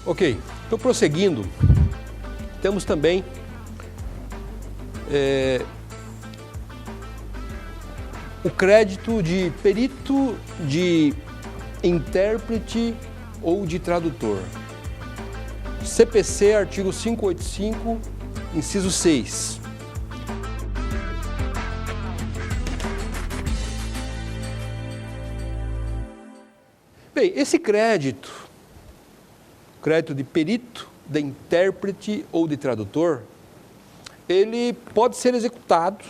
Ok, então prosseguindo, temos também o crédito de perito, de intérprete ou de tradutor. CPC, artigo 585, inciso 6. Bem, esse crédito de perito, de intérprete ou de tradutor, ele pode ser executado.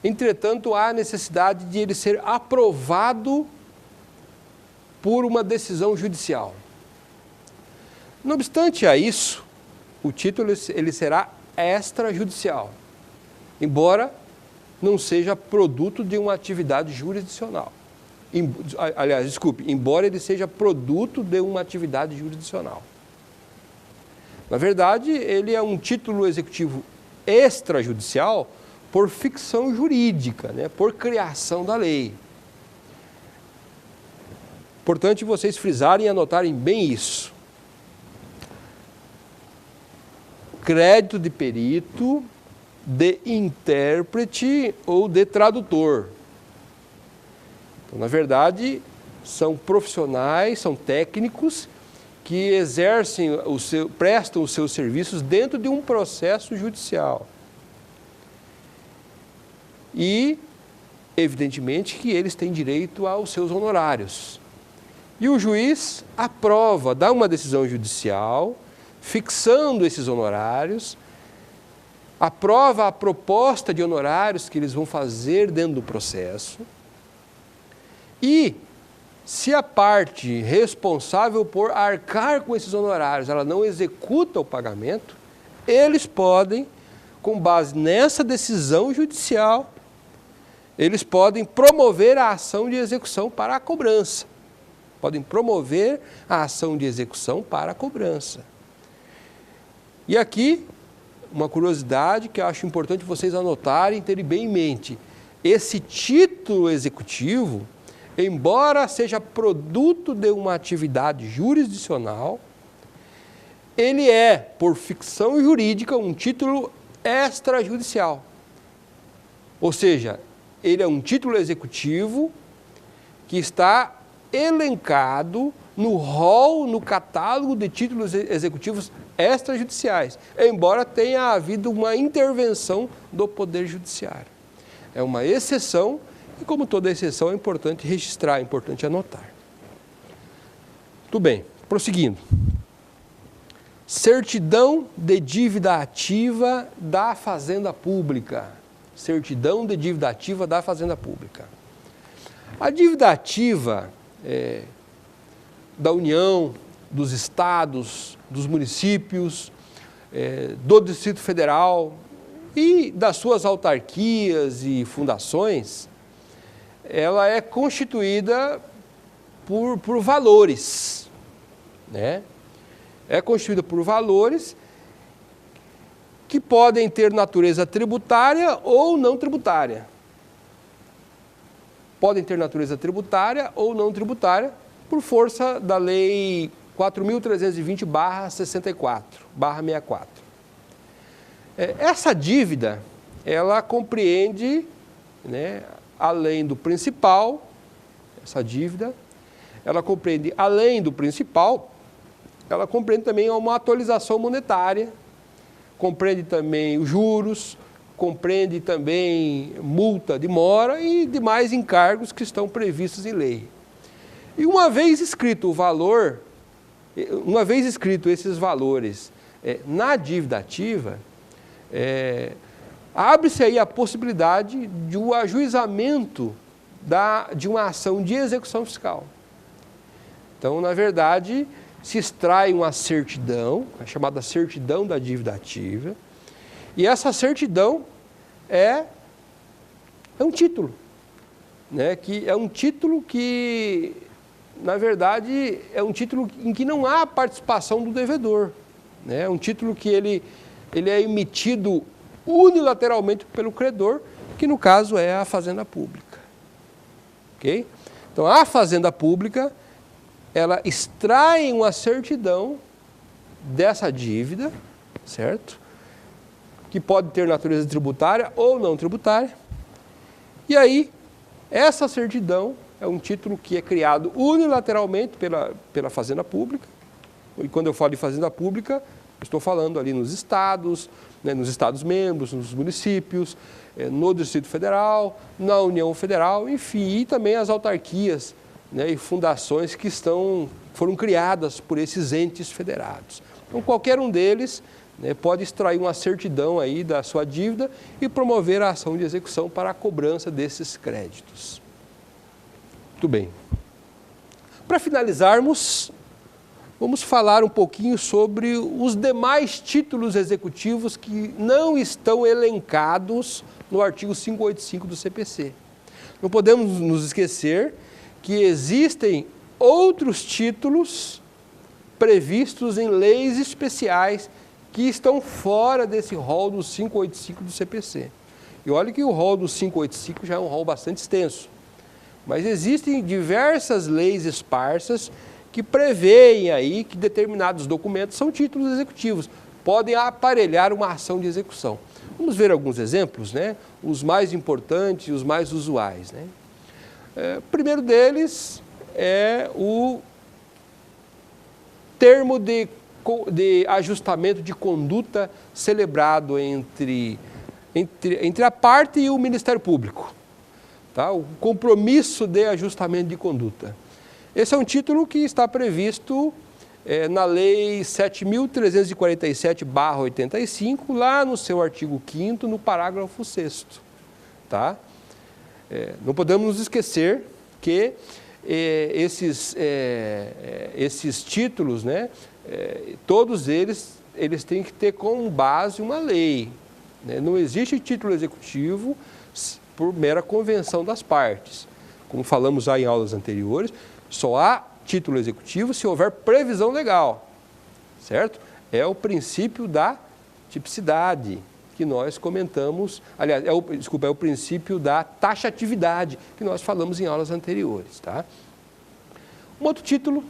Entretanto, há necessidade de ele ser aprovado por uma decisão judicial. Não obstante a isso, o título ele será extrajudicial, embora não seja produto de uma atividade jurisdicional. Embora ele seja produto de uma atividade jurisdicional. Na verdade, ele é um título executivo extrajudicial por ficção jurídica, né, por criação da lei. Importante vocês frisarem e anotarem bem isso. Crédito de perito, de intérprete ou de tradutor. Então, na verdade, são profissionais, são técnicos que prestam os seus serviços dentro de um processo judicial. E, evidentemente, que eles têm direito aos seus honorários. E o juiz aprova, dá uma decisão judicial, fixando esses honorários, aprova a proposta de honorários que eles vão fazer dentro do processo. E, se a parte responsável por arcar com esses honorários, ela não executa o pagamento, eles podem, com base nessa decisão judicial, eles podem promover a ação de execução para a cobrança. Podem promover a ação de execução para a cobrança. E aqui, uma curiosidade que eu acho importante vocês anotarem e terem bem em mente. Esse título executivo, embora seja produto de uma atividade jurisdicional, ele é, por ficção jurídica, um título extrajudicial. Ou seja, ele é um título executivo que está elencado no rol, no catálogo de títulos executivos extrajudiciais, embora tenha havido uma intervenção do Poder Judiciário. É uma exceção. E como toda exceção, é importante registrar, é importante anotar. Tudo bem, prosseguindo. Certidão de dívida ativa da Fazenda Pública. Certidão de dívida ativa da Fazenda Pública. A dívida ativa da União, dos estados, dos municípios, do Distrito Federal e das suas autarquias e fundações, ela é constituída por valores, né? É constituída por valores que podem ter natureza tributária ou não tributária. Podem ter natureza tributária ou não tributária por força da Lei 4.320/64. Essa dívida, ela compreende, né, além do principal, essa dívida, ela compreende, além do principal, ela compreende também uma atualização monetária, compreende também os juros, compreende também multa de mora e demais encargos que estão previstos em lei. E uma vez escrito o valor, uma vez escrito esses valores na dívida ativa, abre-se aí a possibilidade de um ajuizamento de uma ação de execução fiscal. Então, na verdade, se extrai uma certidão, a chamada certidão da dívida ativa, e essa certidão é um título, né? Que é um título que, na verdade, é um título em que não há participação do devedor, né? É um título que ele é emitido unilateralmente pelo credor, que no caso é a Fazenda Pública. Ok? Então, a Fazenda Pública, ela extrai uma certidão dessa dívida, certo? Que pode ter natureza tributária ou não tributária. E aí, essa certidão é um título que é criado unilateralmente pela Fazenda Pública. E quando eu falo de Fazenda Pública, estou falando ali nos estados, né, nos estados-membros, nos municípios, no Distrito Federal, na União Federal, enfim, e também as autarquias, né, e fundações que foram criadas por esses entes federados. Então, qualquer um deles, né, pode extrair uma certidão aí da sua dívida e promover a ação de execução para a cobrança desses créditos. Muito bem. Para finalizarmos, vamos falar um pouquinho sobre os demais títulos executivos que não estão elencados no artigo 585 do CPC. Não podemos nos esquecer que existem outros títulos previstos em leis especiais que estão fora desse rol do 585 do CPC. E olha que o rol do 585 já é um rol bastante extenso. Mas existem diversas leis esparsas que prevêem aí que determinados documentos são títulos executivos, podem aparelhar uma ação de execução. Vamos ver alguns exemplos, né? Os mais importantes e os mais usuais, né? O primeiro deles é o termo de ajustamento de conduta celebrado entre a parte e o Ministério Público. Tá? O compromisso de ajustamento de conduta. Esse é um título que está previsto na Lei 7.347/85, lá no seu artigo 5º, no parágrafo 6º. Tá? Não podemos nos esquecer que esses títulos, né, todos eles têm que ter como base uma lei. Né? Não existe título executivo por mera convenção das partes. Como falamos já em aulas anteriores, só há título executivo se houver previsão legal, certo? É o princípio da tipicidade que nós comentamos, aliás, é o princípio da taxatividade que nós falamos em aulas anteriores, tá? Um outro título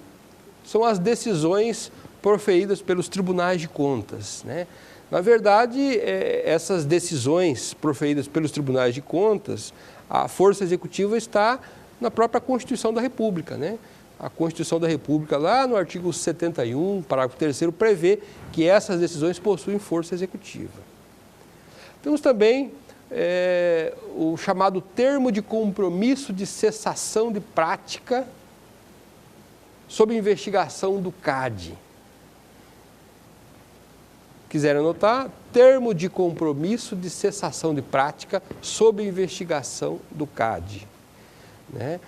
são as decisões proferidas pelos tribunais de contas, né? Na verdade, essas decisões proferidas pelos tribunais de contas, a força executiva está na própria Constituição da República, né? A Constituição da República, lá no artigo 71, parágrafo 3º, prevê que essas decisões possuem força executiva. Temos também o chamado termo de compromisso de cessação de prática sob investigação do CAD. Quiserem anotar, termo de compromisso de cessação de prática sob investigação do CAD. Né?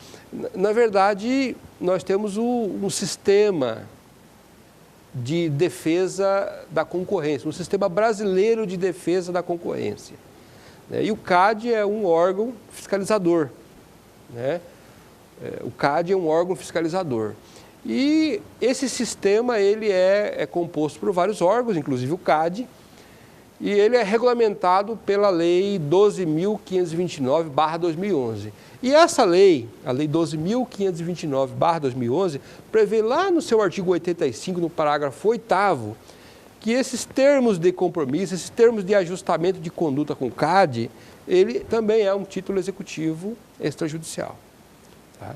Na verdade, nós temos um sistema de defesa da concorrência, um sistema brasileiro de defesa da concorrência. Né? E o CAD é um órgão fiscalizador. Né? O CAD é um órgão fiscalizador. E esse sistema ele é composto por vários órgãos, inclusive o CAD, e ele é regulamentado pela Lei 12.529/2011. E essa lei, a Lei 12.529/2011, prevê lá no seu artigo 85, no parágrafo 8º, que esses termos de compromisso, esses termos de ajustamento de conduta com o CAD, ele também é um título executivo extrajudicial. Tá?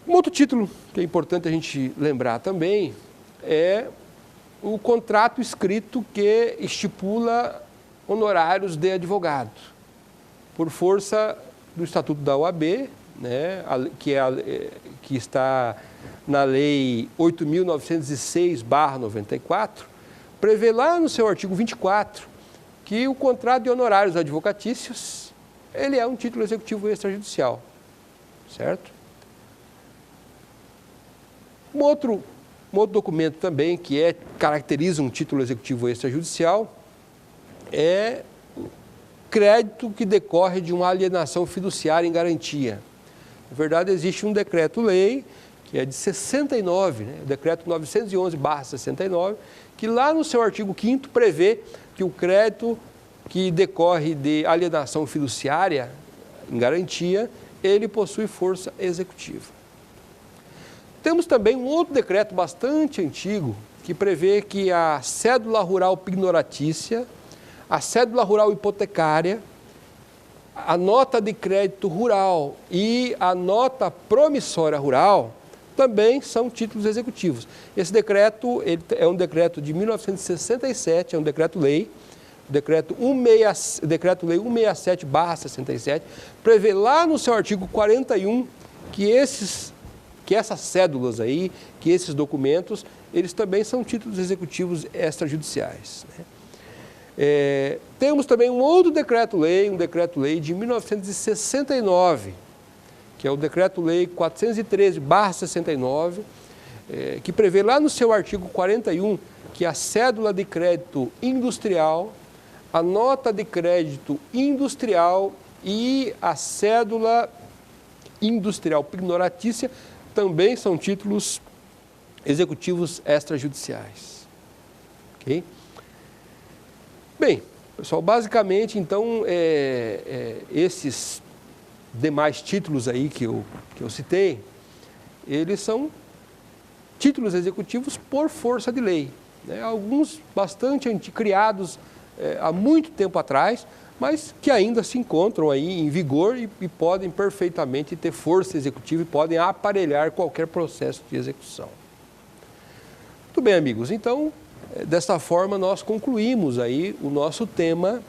Um outro título que é importante a gente lembrar também é o contrato escrito que estipula honorários de advogado, por força do Estatuto da OAB, né, que está na Lei 8.906/94, prevê lá no seu artigo 24 que o contrato de honorários advocatícios ele é um título executivo extrajudicial, certo? Um outro documento também que caracteriza um título executivo extrajudicial é crédito que decorre de uma alienação fiduciária em garantia. Na verdade, existe um decreto-lei que é de 69, né? O decreto 911/69, que lá no seu artigo 5º prevê que o crédito que decorre de alienação fiduciária em garantia, ele possui força executiva. Temos também um outro decreto bastante antigo que prevê que a cédula rural pignoratícia, a cédula rural hipotecária, a nota de crédito rural e a nota promissória rural também são títulos executivos. Esse decreto é um decreto de 1967, é um decreto-lei, decreto-lei 167/67, prevê lá no seu artigo 41 que essas cédulas aí, que esses documentos, eles também são títulos executivos extrajudiciais, né? Temos também um outro decreto-lei, um decreto-lei de 1969, que é o decreto-lei 413/69, que prevê lá no seu artigo 41 que a cédula de crédito industrial, a nota de crédito industrial e a cédula industrial pignoratícia também são títulos executivos extrajudiciais. Ok? Bem, pessoal, basicamente, então, esses demais títulos aí que eu citei, eles são títulos executivos por força de lei, né? Alguns bastante criados há muito tempo atrás, mas que ainda se encontram aí em vigor e podem perfeitamente ter força executiva e podem aparelhar qualquer processo de execução. Muito bem, amigos, então, desta forma nós concluímos aí o nosso tema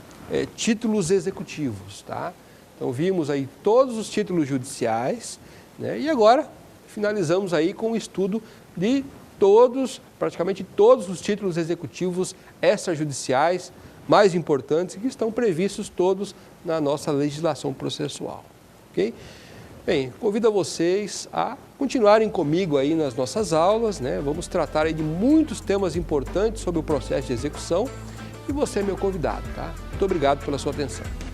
títulos executivos, tá? Então vimos aí todos os títulos judiciais, né? E agora finalizamos aí com o estudo de praticamente todos os títulos executivos extrajudiciais mais importantes que estão previstos todos na nossa legislação processual, ok? Bem, convido a vocês a continuarem comigo aí nas nossas aulas, né? Vamos tratar aí de muitos temas importantes sobre o processo de execução e você é meu convidado, tá? Muito obrigado pela sua atenção.